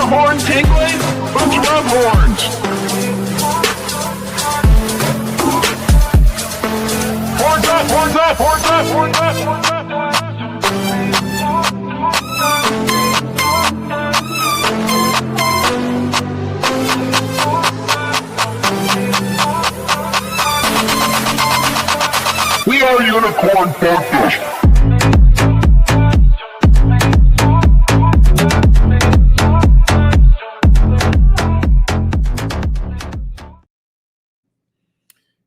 horn tingling? Let's rub horns. Horns up, horns up, horns up, horns up, horns up. We are Unicorn Podcast.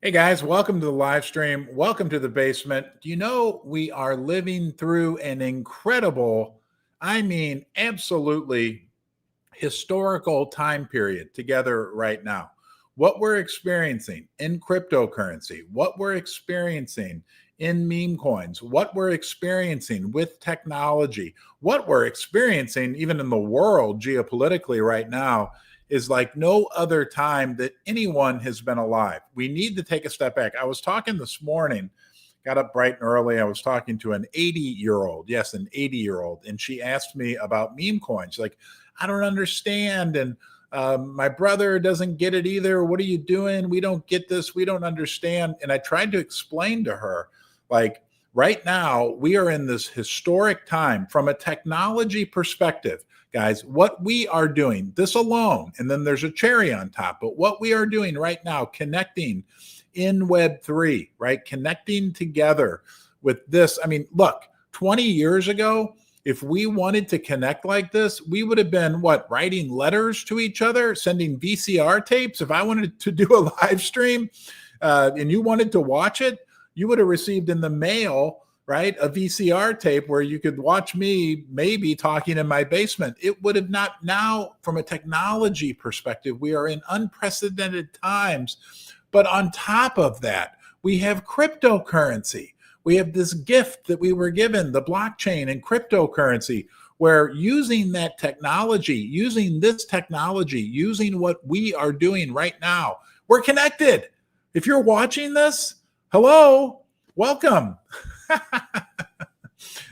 Hey guys, welcome to the live stream. Welcome to the basement. Do you know we are living through an incredible, absolutely historical time period together right now? What we're experiencing in cryptocurrency, what we're experiencing in meme coins, what we're experiencing with technology, what we're experiencing even in the world geopolitically right now is like no other time that anyone has been alive. We need to take a step back. I was talking this morning, got up bright and early. I was talking to an 80-year-old, yes, an 80-year-old, and she asked me about meme coins. Like, I don't understand, and my brother doesn't get it either. What are you doing? We don't get this. We don't understand. And I tried to explain to her, like, right now, we are in this historic time from a technology perspective. Guys, what we are doing, this alone, and then there's a cherry on top, but what we are doing right now, connecting in Web3, right? Connecting together with this. I mean, look, 20 years ago, if we wanted to connect like this, we would have been, writing letters to each other, sending VCR tapes. If I wanted to do a live stream and you wanted to watch it, you would have received in the mail, right, a VCR tape where you could watch me maybe talking in my basement. It would have not. Now, from a technology perspective, we are in unprecedented times. But on top of that, we have cryptocurrency. We have this gift that we were given, the blockchain and cryptocurrency, where using that technology, using this technology, using what we are doing right now, we're connected. If you're watching this, hello, welcome.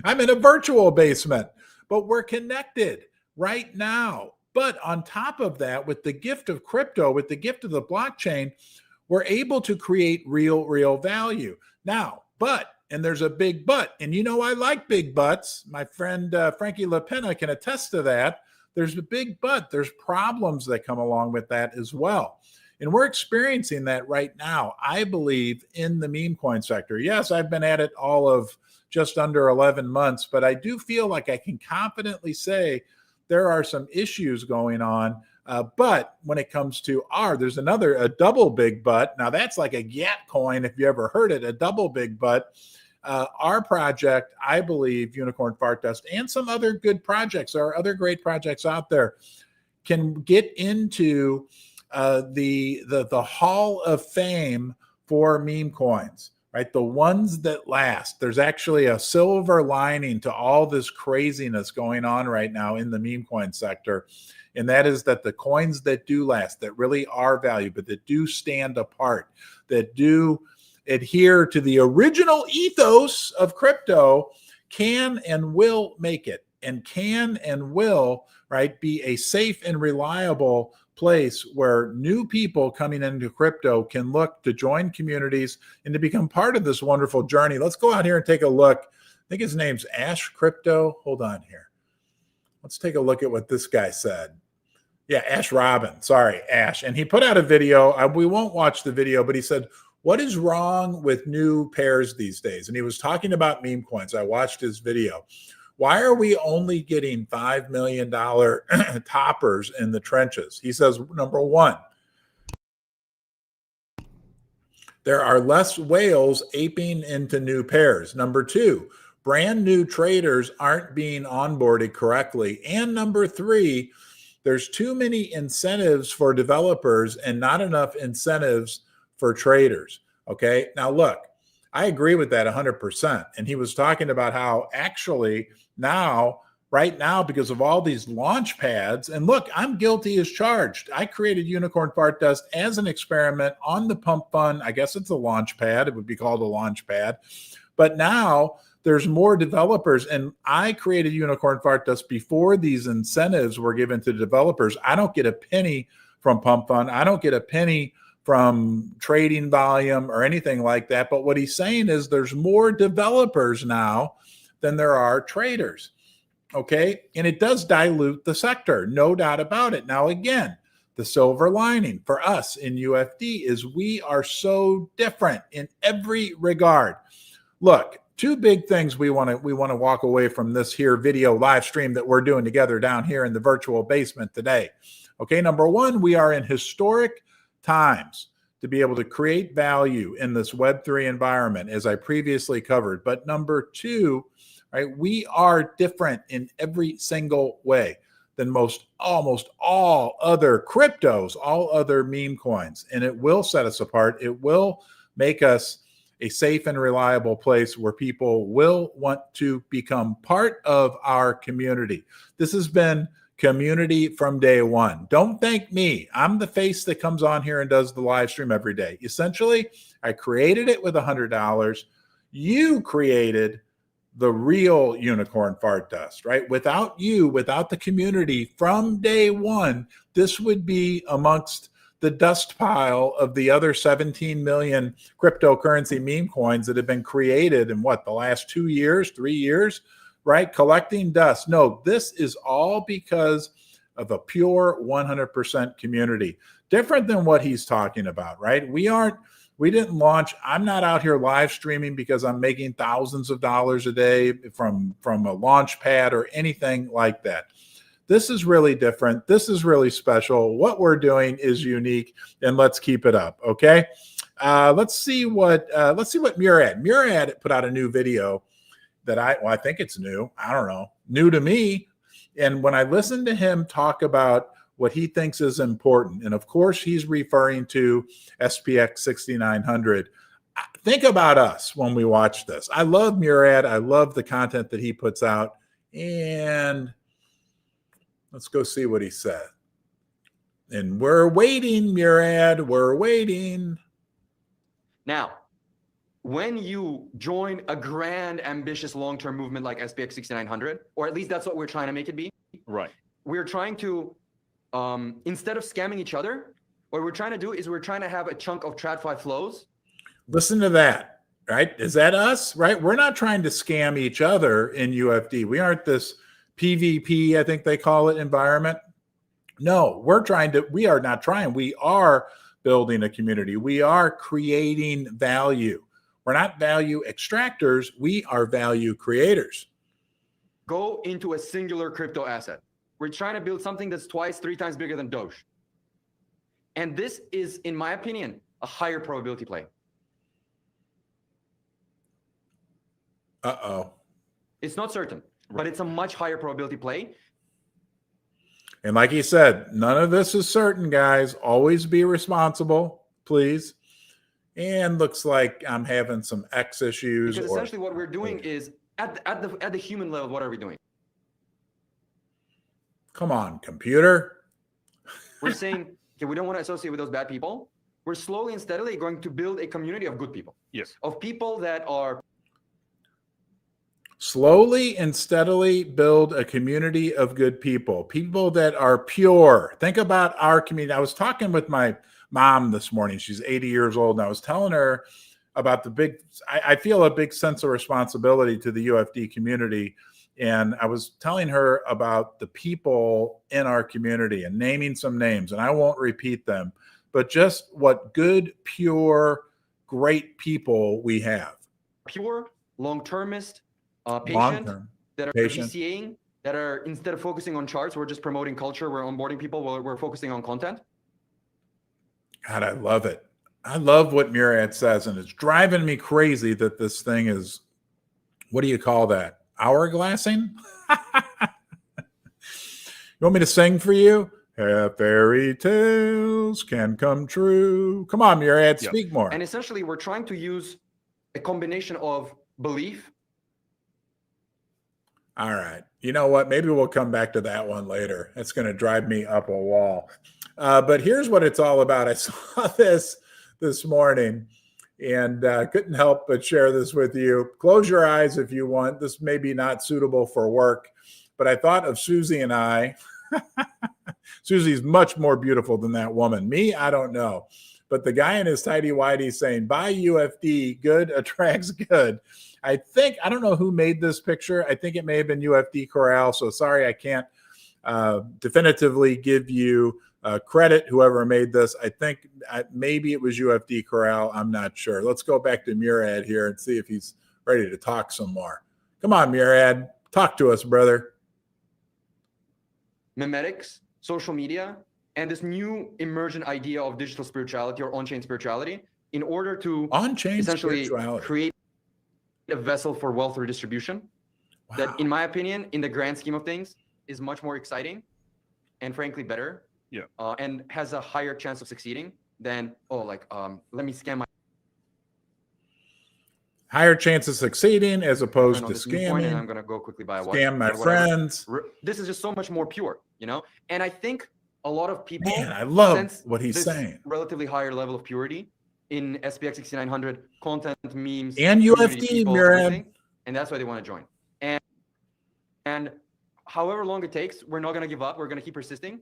I'm in a virtual basement, but we're connected right now. But on top of that, with the gift of crypto, with the gift of the blockchain, we're able to create real value. Now, and there's a big but, and you know I like big buts. My friend Frankie LaPena can attest to that. There's a big but. There's problems that come along with that as well. And we're experiencing that right now, I believe, in the meme coin sector. Yes, I've been at it all of just under 11 months, but I do feel like I can confidently say there are some issues going on. But when it comes to there's a double big but. Now that's like a GAT coin, if you ever heard it, a double big but. Our project, I believe, Unicorn Fart Dust, and some other good projects, there are other great projects out there, can get into the Hall of Fame for meme coins, right? The ones that last. There's actually a silver lining to all this craziness going on right now in the meme coin sector. And that is that the coins that do last, that really are valuable, that do stand apart, that do adhere to the original ethos of crypto, can and will make it, and can and will, right, be a safe and reliable place where new people coming into crypto can look to join communities and to become part of this wonderful journey. Let's go out here and take a look. I think his name's Ash Crypto. Hold on here. Let's take a look at what this guy said. Yeah, Ash Robin. Sorry, Ash. And he put out a video. We won't watch the video, but he said, what is wrong with new pairs these days? And he was talking about meme coins. I watched his video. Why are we only getting $5 million toppers in the trenches? He says, number one, there are less whales aping into new pairs. Number two, brand new traders aren't being onboarded correctly. And number three, there's too many incentives for developers and not enough incentives for traders. Okay. Now look, I agree with that 100%. And he was talking about how actually right now, because of all these launch pads, and look, I'm guilty as charged. I created Unicorn Fart Dust as an experiment on the pump fund. I guess it's a launch pad. It would be called a launch pad. But now there's more developers. And I created Unicorn Fart Dust before these incentives were given to developers. I don't get a penny from Pump Fund. I don't get a penny from trading volume or anything like that. But what he's saying is there's more developers now than there are traders. Okay. And it does dilute the sector, no doubt about it. Now, again, the silver lining for us in UFD is we are so different in every regard. Look, two big things we want to walk away from this here video live stream that we're doing together down here in the virtual basement today. Okay, number one, we are in historic times to be able to create value in this Web3 environment, as I previously covered. But number two, right, we are different in every single way than almost all other cryptos, all other meme coins. And it will set us apart. It will make us a safe and reliable place where people will want to become part of our community. This has been community from day one. Don't thank me. I'm the face that comes on here and does the live stream every day. Essentially, I created it with $100. You created the real Unicorn Fart Dust, right? Without you, without the community from day one, this would be amongst the dust pile of the other 17 million cryptocurrency meme coins that have been created in the last 2 years, 3 years, right? Collecting dust. No, this is all because of a pure 100% community. Different than what he's talking about, right? We didn't launch. I'm not out here live streaming because I'm making thousands of dollars a day from a launch pad or anything like that. This is really different. This is really special. What we're doing is unique, and let's keep it up. Okay. Let's see what Murad. Murad put out a new video that I think it's new. I don't know, new to me. And when I listened to him talk about what he thinks is important, and of course he's referring to SPX 6900. Think about us when we watch this. I love Murad. I love the content that he puts out, and let's go see what he said. And we're waiting, Murad. We're waiting. Now, when you join a grand, ambitious, long-term movement like SPX 6900, or at least that's what we're trying to make it be. Right. We're trying to, instead of scamming each other, what we're trying to do is we're trying to have a chunk of TradFi flows. Listen to that, right? Is that us, right? We're not trying to scam each other in UFD. We aren't this PvP, I think they call it, environment. No, we are not trying. We are building a community. We are creating value. We're not value extractors. We are value creators. Go into a singular crypto asset. We're trying to build something that's 2x, 3 times bigger than Doge. And this is, in my opinion, a higher probability play. Uh-oh. It's not certain, but it's a much higher probability play. And like he said, none of this is certain, guys. Always be responsible, please. And looks like I'm having some X issues. Because essentially what we're doing is, at the human level, what are we doing? Come on, computer. We're saying, okay, we don't want to associate with those bad people. We're slowly and steadily going to build a community of good people. Yes. Of people that are... Slowly and steadily build a community of good people, people that are pure. Think about our community. I was talking with my mom this morning. She's 80 years old, and I was telling her about I feel a big sense of responsibility to the UFD community. And I was telling her about the people in our community and naming some names, and I won't repeat them, but just what good, pure, great people we have. Pure, long-termist, patient, that are patient. DCAing, that are, instead of focusing on charts, we're just promoting culture, we're onboarding people, we're focusing on content. God, I love it. I love what Murad says, and it's driving me crazy that this thing is, what do you call that? Hourglassing? You want me to sing for you? Fairy tales can come true. Come on, Murad, speak more. And essentially, we're trying to use a combination of belief. All right. You know what? Maybe we'll come back to that one later. It's going to drive me up a wall. But here's what it's all about. I saw this morning, and couldn't help but share this with you. Close your eyes if you want. This may be not suitable for work, but I thought of Susie and I. Susie's much more beautiful than that woman. Me, I don't know. But the guy in his tidy whitey saying, buy UFD, good attracts good. I don't know who made this picture. I think it may have been UFD Corral. So sorry, I can't definitively give you credit, whoever made this. I think maybe it was UFD Corral. I'm not sure. Let's go back to Murad here and see if he's ready to talk some more. Come on, Murad. Talk to us, brother. Memetics, social media, and this new emergent idea of digital spirituality or on-chain spirituality in order to essentially create a vessel for wealth redistribution. Wow. That, in my opinion, in the grand scheme of things, is much more exciting and frankly better. Yeah. And has a higher chance of succeeding than, let me scam my... Higher chance of succeeding as opposed to scamming. And I'm going to go quickly buy a watch. Scam my friends. This is just so much more pure, you know? And I think a lot of people... Man, I love what he's saying. Relatively higher level of purity in SPX 6900 content, memes, and UFD, Murad. And that's why they want to join. And however long it takes, we're not going to give up. We're going to keep persisting.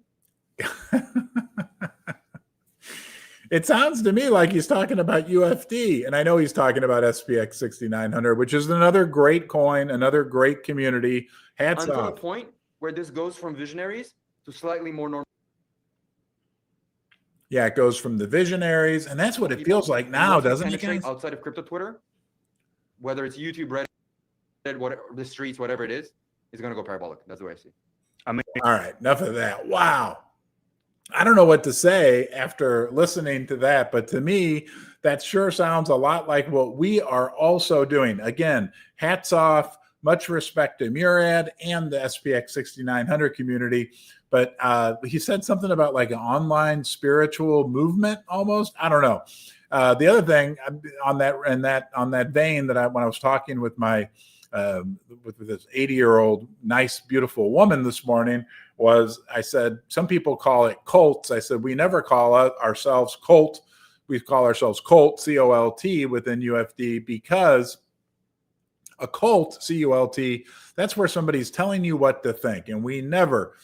It sounds to me like he's talking about UFD, and I know he's talking about SPX 6900, which is another great coin, another great community. Hats off. Until the point where this goes from visionaries to slightly more normal. Yeah, it goes from the visionaries, and that's what it feels like now, doesn't it, guys? Outside of crypto Twitter, whether it's YouTube, Reddit, whatever, the streets, whatever it is going to go parabolic. That's the way I see it. I mean, all right, enough of that. Wow. I don't know what to say after listening to that, but to me, that sure sounds a lot like what we are also doing. Again, hats off, much respect to Murad and the SPX 6900 community. But he said something about like an online spiritual movement almost. I don't know. The other thing on that vein that when I was talking with my with this 80-year-old nice beautiful woman this morning, was I said, some people call it cults. I said, we never call ourselves cult. We call ourselves cult, C-O-L-T, within UFD, because a cult, C-U-L-T, that's where somebody's telling you what to think. And we never,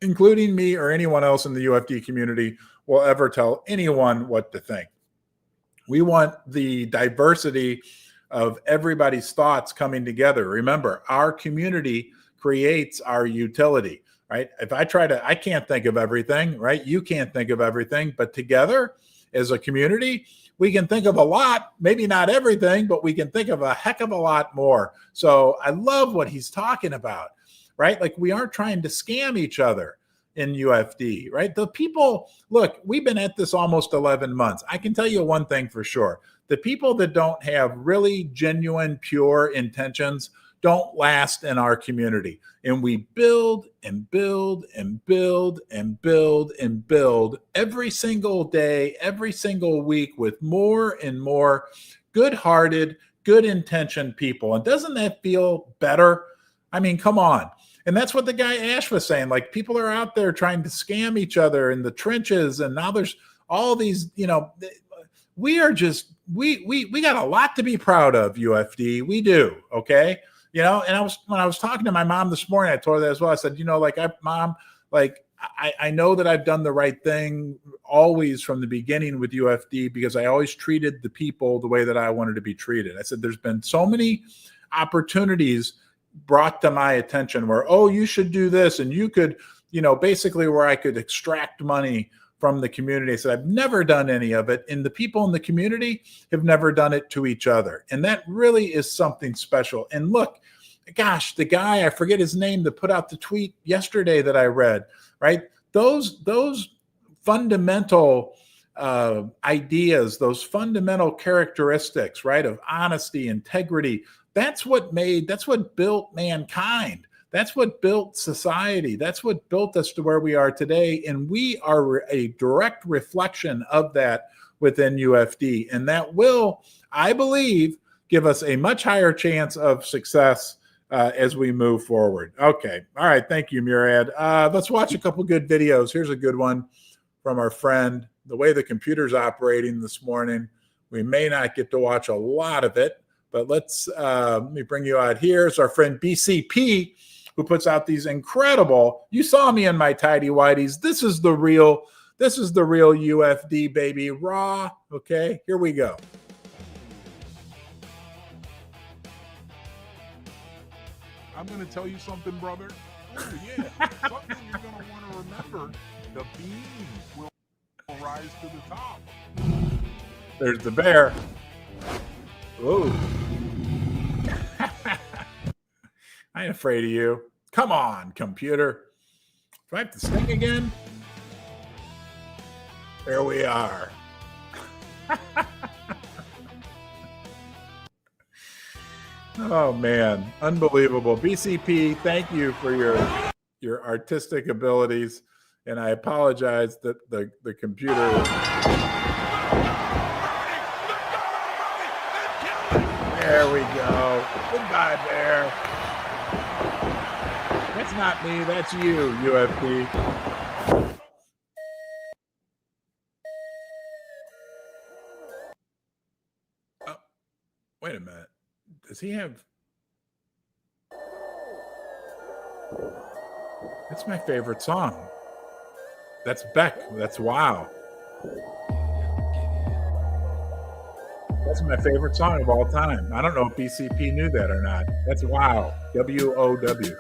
including me or anyone else in the UFD community, will ever tell anyone what to think. We want the diversity of everybody's thoughts coming together. Remember, our community creates our utility, right? If I can't think of everything, right? You can't think of everything, but together as a community, we can think of a lot, maybe not everything, but we can think of a heck of a lot more. So I love what he's talking about, right? Like, we aren't trying to scam each other in UFD, right? The people, look, we've been at this almost 11 months. I can tell you one thing for sure. The people that don't have really genuine, pure intentions don't last in our community. And we build and build and build and build and build every single day, every single week with more and more good-hearted, good-intentioned people. And doesn't that feel better? I mean, come on. And that's what the guy Ash was saying. Like, people are out there trying to scam each other in the trenches. And now there's all these, we are just, we got a lot to be proud of, UFD. We do. Okay. And when I was talking to my mom this morning, I told her that as well. I said, Mom, I know that I've done the right thing always from the beginning with UFD, because I always treated the people the way that I wanted to be treated. I said, there's been so many opportunities brought to my attention where, oh, you should do this. And you could, basically where I could extract money from the community. I said, I've never done any of it. And the people in the community have never done it to each other. And that really is something special. And look, gosh, the guy, I forget his name, that put out the tweet yesterday that I read, right? Those fundamental ideas, those fundamental characteristics, right, of honesty, integrity, that's what built mankind. That's what built society. That's what built us to where we are today. And we are a direct reflection of that within UFD. And that will, I believe, give us a much higher chance of success as we move forward. Okay. All right. Thank you, Murad. Let's watch a couple good videos. Here's a good one from our friend. The way the computer's operating this morning We may not get to watch a lot of it, but let me bring you out here. It's our friend BCP, who puts out these incredible, you saw me in my tidy whities. This is the real UFD, baby, raw. Okay, here we go. I'm going to tell you something, brother. Oh, yeah. Something you're going to want to remember. The beam will rise to the top. There's the bear. Ooh. I ain't afraid of you. Come on, computer. Do I have to sing again? There we are. Oh man, unbelievable. BCP, thank you for your artistic abilities, and I apologize that the computer. There we go. Goodbye, bear. That's not me. That's you, UFD. Oh, wait a minute. Does he have? That's my favorite song. That's Beck. That's Wow. That's my favorite song of all time. I don't know if BCP knew that or not. That's Wow. W-O-W.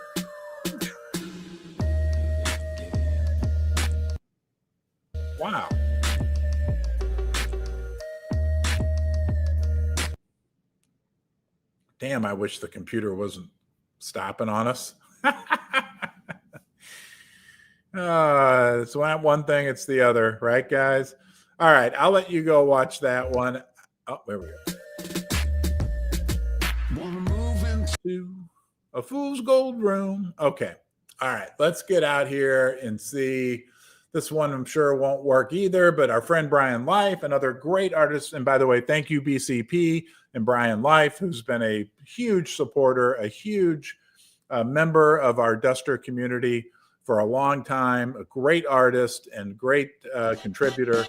Wow. Damn, I wish the computer wasn't stopping on us. It's not one thing, it's the other, right, guys? All right, I'll let you go watch that one. Oh, there we go. Wanna move into a fool's gold room. Okay. All right, let's get out here and see. This one I'm sure won't work either, but our friend Brian Life, another great artist. And by the way, thank you, BCP and Brian Life, who's been a huge supporter, a huge member of our Duster community for a long time, a great artist and great contributor.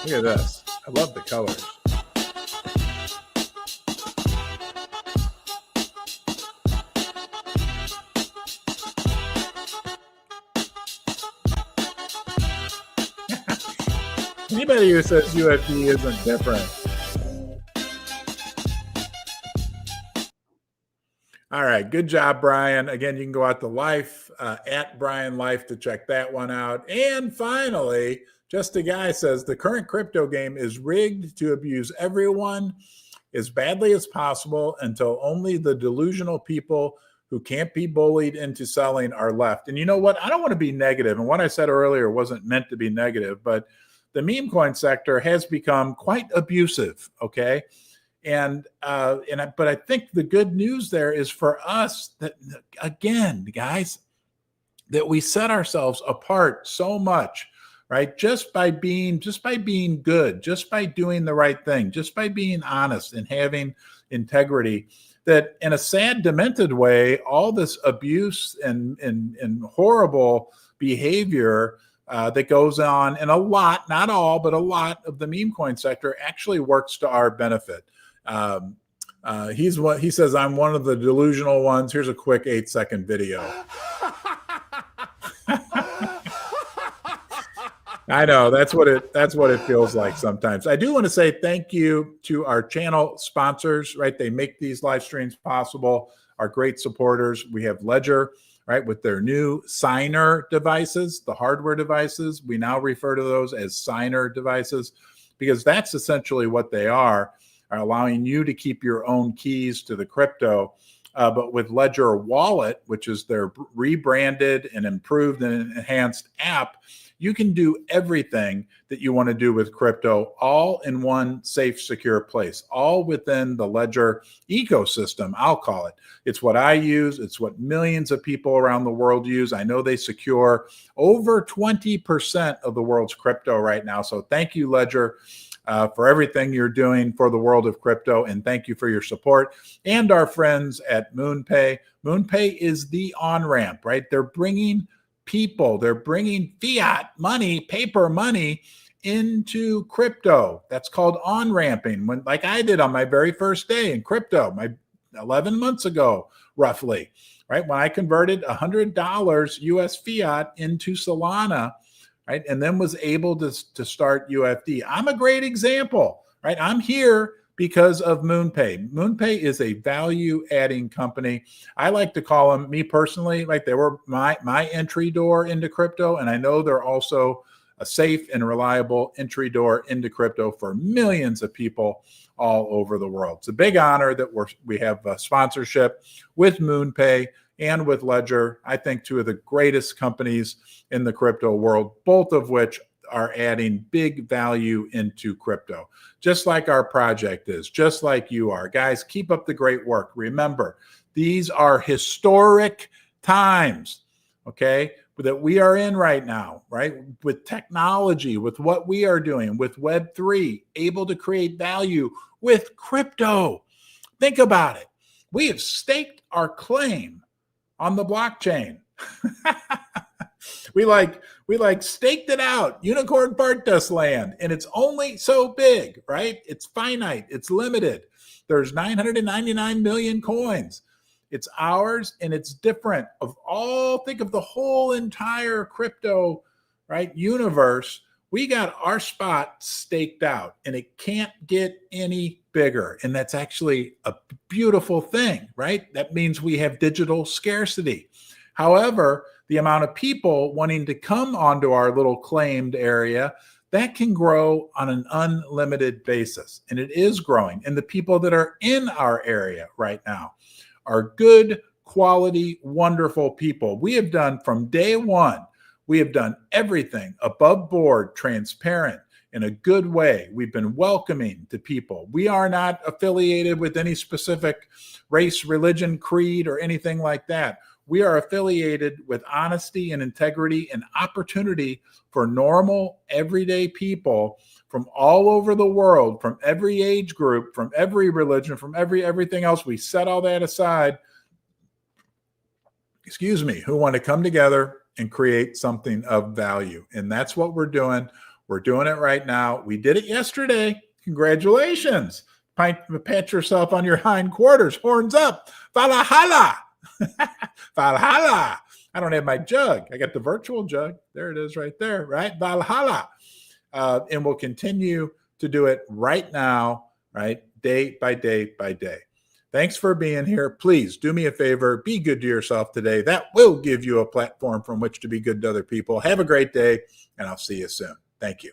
Look at this. I love the colors. Anybody who says UFD isn't different. All right, good job, Brian. Again, you can go out to Life, at Brian Life to check that one out. And finally, Just a Guy says, the current crypto game is rigged to abuse everyone as badly as possible until only the delusional people who can't be bullied into selling are left. And you know what? I don't want to be negative. And what I said earlier wasn't meant to be negative, but the meme coin sector has become quite abusive, okay? But I think the good news there is for us that, again, guys, that we set ourselves apart so much, right? Just by being good, just by doing the right thing, just by being honest and having integrity, that in a sad, demented way, all this abuse and horrible behavior that goes on in a lot, not all, but a lot of the meme coin sector actually works to our benefit. He says, I'm one of the delusional ones. Here's a quick 8-second video. I know that's what it feels like sometimes. I do want to say thank you to our channel sponsors, right? They make these live streams possible. Our great supporters. We have Ledger, right, with their new signer devices, the hardware devices. We now refer to those as signer devices because that's essentially what they are allowing you to keep your own keys to the crypto. But with Ledger Wallet, which is their rebranded and improved and enhanced app, you can do everything that you want to do with crypto all in one safe, secure place, all within the Ledger ecosystem, I'll call it. It's what I use. It's what millions of people around the world use. I know they secure over 20% of the world's crypto right now. So thank you, Ledger, for everything you're doing for the world of crypto. And thank you for your support. And our friends at MoonPay. MoonPay is the on-ramp, right? They're bringing fiat money, paper money into crypto. That's called on-ramping, when, like I did on my very first day in crypto, 11 months ago, roughly, right? When I converted $100 US fiat into Solana, right? And then was able to start UFD. I'm a great example, right? I'm here because of MoonPay. MoonPay is a value-adding company. I like to call them, me personally, like they were my entry door into crypto, and I know they're also a safe and reliable entry door into crypto for millions of people all over the world. It's a big honor that we have a sponsorship with MoonPay and with Ledger. I think two of the greatest companies in the crypto world, both of which are adding big value into crypto, just like our project is, just like you are. Guys, keep up the great work. Remember, these are historic times, okay, that we are in right now, right? With technology, with what we are doing, with Web3, able to create value with crypto. Think about it. We have staked our claim on the blockchain. We staked it out, unicorn part dust land, and it's only so big, right? It's finite, it's limited. There's 999 million coins. It's ours, and it's different. Think of the whole entire crypto, right, universe. We got our spot staked out, and it can't get any bigger. And that's actually a beautiful thing, right? That means we have digital scarcity. However, the amount of people wanting to come onto our little claimed area, that can grow on an unlimited basis. And it is growing. And the people that are in our area right now are good, quality, wonderful people. We have done from day one, we have done everything above board, transparent, in a good way. We've been welcoming to people. We are not affiliated with any specific race, religion, creed, or anything like that. We are affiliated with honesty and integrity and opportunity for normal, everyday people from all over the world, from every age group, from every religion, from everything else. We set all that aside, who want to come together and create something of value. And that's what we're doing. We're doing it right now. We did it yesterday. Congratulations. Pat yourself on your hind quarters. Horns up. Valhalla. Valhalla. I don't have my jug. I got the virtual jug. There it is right there, right? Valhalla. And we'll continue to do it right now, right? Day by day by day. Thanks for being here. Please do me a favor. Be good to yourself today. That will give you a platform from which to be good to other people. Have a great day, and I'll see you soon. Thank you.